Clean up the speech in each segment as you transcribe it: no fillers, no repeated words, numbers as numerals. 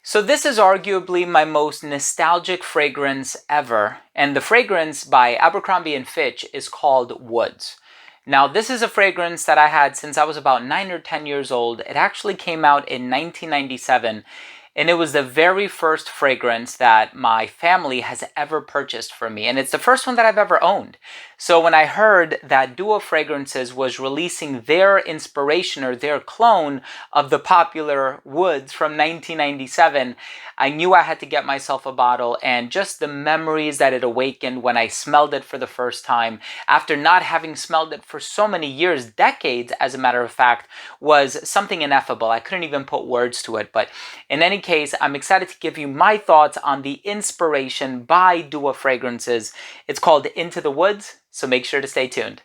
So this is arguably my most nostalgic fragrance ever, and the fragrance by Abercrombie and Fitch is called Woods. Now, this is a fragrance that I had since I was about 9 or 10 years old. It actually came out in 1997, and it was the very first fragrance that my family has ever purchased for me, and it's the first one that I've ever owned. So when I heard that Duo Fragrances was releasing their inspiration or their clone of the popular Woods from 1997, I knew I had to get myself a bottle, and just the memories that it awakened when I smelled it for the first time, after not having smelled it for so many years, decades as a matter of fact, was something ineffable. I couldn't even put words to it. But in any case, I'm excited to give you my thoughts on the inspiration by Duo Fragrances. It's called Into the Woods, so make sure to stay tuned.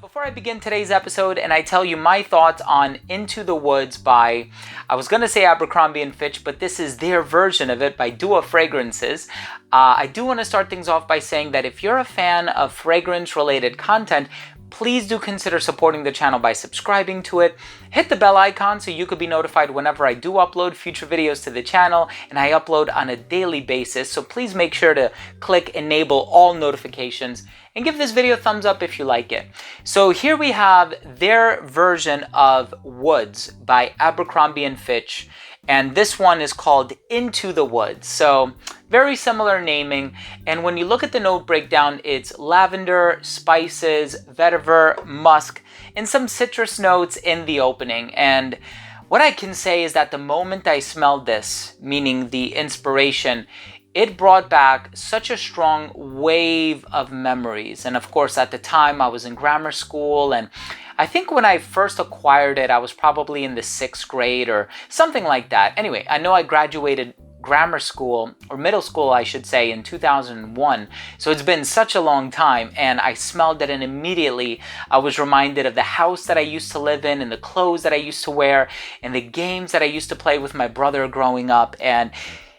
Before I begin today's episode and I tell you my thoughts on Into the Woods by, I was going to say Abercrombie and Fitch, but this is their version of it by Duo Fragrances. I do want to start things off by saying that if you're a fan of fragrance-related content, please do consider supporting the channel by subscribing to it. Hit the bell icon so you could be notified whenever I do upload future videos to the channel, and I upload on a daily basis, so please make sure to click enable all notifications and give this video a thumbs up if you like it. So here we have their version of Woods by Abercrombie and Fitch, and this one is called Into the Woods. So very similar naming, and when you look at the note breakdown, it's lavender, spices, vetiver, musk, and some citrus notes in the opening. And what I can say is that the moment I smelled this, meaning the inspiration, it brought back such a strong wave of memories. And of course, at the time I was in grammar school, and I think when I first acquired it, I was probably in the 6th grade or something like that. Anyway, I know I graduated grammar school, or middle school I should say, in 2001. So it's been such a long time, and I smelled it and immediately I was reminded of the house that I used to live in and the clothes that I used to wear and the games that I used to play with my brother growing up. And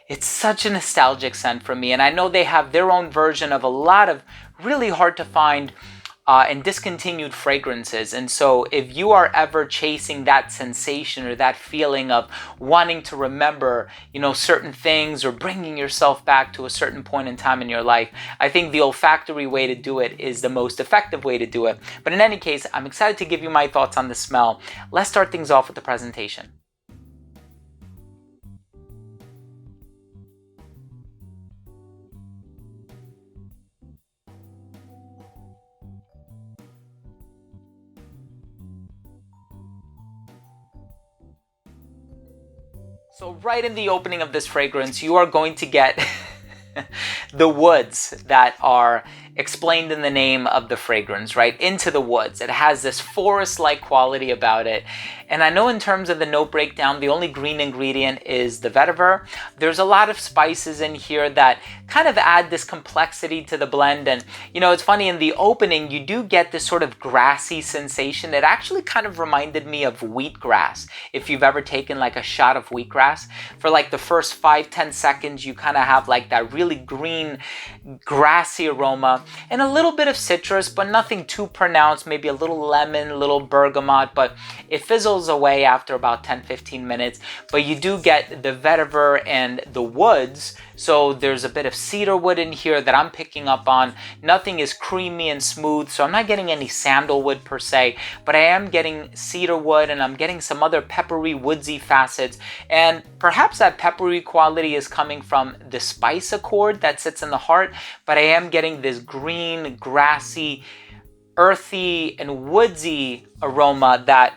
it's such a nostalgic scent for me, and I know they have their own version of a lot of really hard to find and discontinued fragrances. And so if you are ever chasing that sensation or that feeling of wanting to remember, certain things or bringing yourself back to a certain point in time in your life, I think the olfactory way to do it is the most effective way to do it. But in any case, I'm excited to give you my thoughts on the smell. Let's start things off with the presentation. So right in the opening of this fragrance, you are going to get the woods that are explained in the name of the fragrance, right? Into the Woods. It has this forest-like quality about it. And I know in terms of the note breakdown, the only green ingredient is the vetiver. There's a lot of spices in here that kind of add this complexity to the blend. And, it's funny, in the opening, you do get this sort of grassy sensation. It actually kind of reminded me of wheatgrass. If you've ever taken like a shot of wheatgrass, for like the first 5-10 seconds, you kind of have like that really green, grassy aroma and a little bit of citrus, but nothing too pronounced, maybe a little lemon, a little bergamot, but it fizzles away after about 10-15 minutes. But you do get the vetiver and the woods, so there's a bit of cedar wood in here that I'm picking up on. Nothing is creamy and smooth, so I'm not getting any sandalwood per se, but I am getting cedar wood, and I'm getting some other peppery, woodsy facets. And perhaps that peppery quality is coming from the spice accord that sits in the heart, but I am getting this green, grassy, earthy, and woodsy aroma that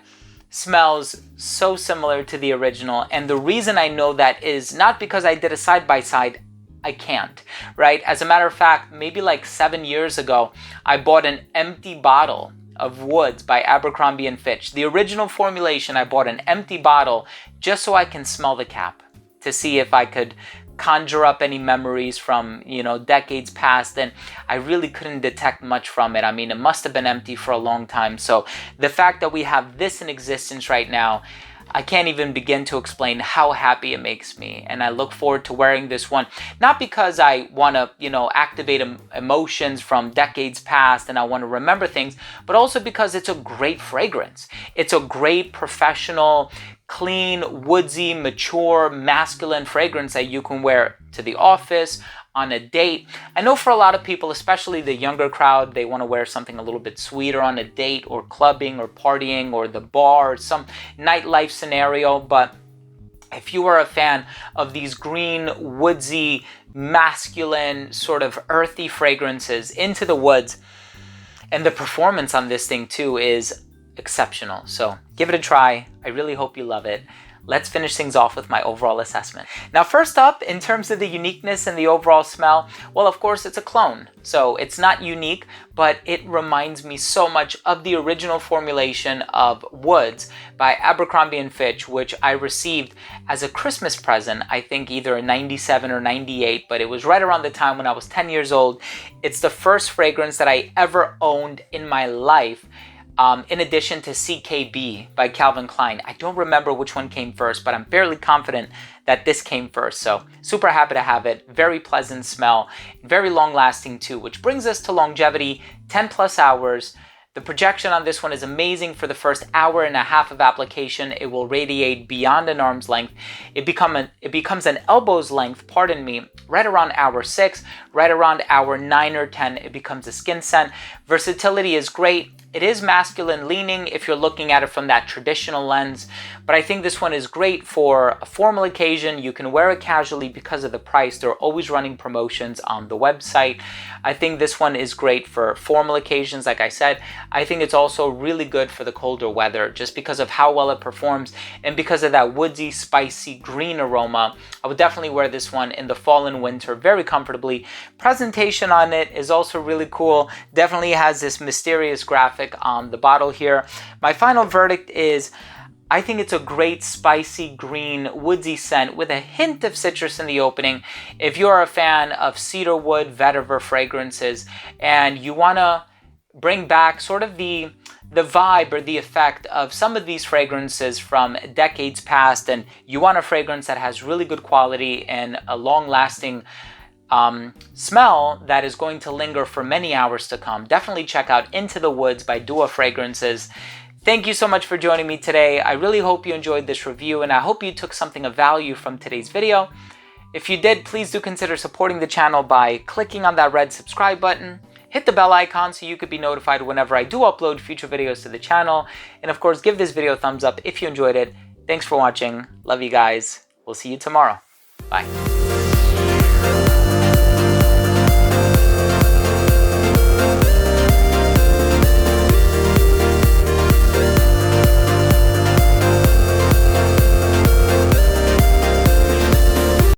smells so similar to the original. And the reason I know that is not because I did a side-by-side. I can't, right? As a matter of fact, maybe like 7 years ago, I bought an empty bottle of Woods by Abercrombie and Fitch. The original formulation, I bought an empty bottle just so I can smell the cap to see if I could conjure up any memories from, decades past, and I really couldn't detect much from it. I mean, it must have been empty for a long time. So the fact that we have this in existence right now, I can't even begin to explain how happy it makes me. And I look forward to wearing this one, not because I want to, activate emotions from decades past and I want to remember things, but also because it's a great fragrance. It's a great professional, clean, woodsy, mature, masculine fragrance that you can wear to the office, on a date. I know for a lot of people, especially the younger crowd, they want to wear something a little bit sweeter on a date or clubbing or partying or the bar or some nightlife scenario. But if you are a fan of these green, woodsy, masculine, sort of earthy fragrances, Into the Woods, and the performance on this thing too is exceptional. So give it a try. I really hope you love it. Let's finish things off with my overall assessment. Now, first up, in terms of the uniqueness and the overall smell, well, of course, it's a clone. So it's not unique, but it reminds me so much of the original formulation of Woods by Abercrombie Fitch, which I received as a Christmas present, I think either in 97 or 98, but it was right around the time when I was 10 years old. It's the first fragrance that I ever owned in my life. In addition to CKB by Calvin Klein. I don't remember which one came first, but I'm fairly confident that this came first. So super happy to have it. Very pleasant smell, very long lasting too, which brings us to longevity, 10 plus hours. The projection on this one is amazing. For the first hour and a half of application, it will radiate beyond an arm's length. It becomes an elbow's length, pardon me, right around hour 6, right around hour 9 or 10, it becomes a skin scent. Versatility is great. It is masculine leaning if you're looking at it from that traditional lens, but I think this one is great for a formal occasion. You can wear it casually because of the price. They're always running promotions on the website. I think this one is great for formal occasions, like I said. I think it's also really good for the colder weather just because of how well it performs and because of that woodsy, spicy, green aroma. I would definitely wear this one in the fall and winter very comfortably. Presentation on it is also really cool. Definitely has this mysterious graphic on the bottle here. My final verdict is I think it's a great spicy green woodsy scent with a hint of citrus in the opening. If you're a fan of cedarwood vetiver fragrances and you want to bring back sort of the vibe or the effect of some of these fragrances from decades past, and you want a fragrance that has really good quality and a long-lasting smell that is going to linger for many hours to come, definitely check out Into the Woods by Dua Fragrances. Thank you so much for joining me today. I really hope you enjoyed this review and I hope you took something of value from today's video. If you did, please do consider supporting the channel by clicking on that red subscribe button. Hit the bell icon so you could be notified whenever I do upload future videos to the channel. And of course, give this video a thumbs up if you enjoyed it. Thanks for watching. Love you guys. We'll see you tomorrow. Bye.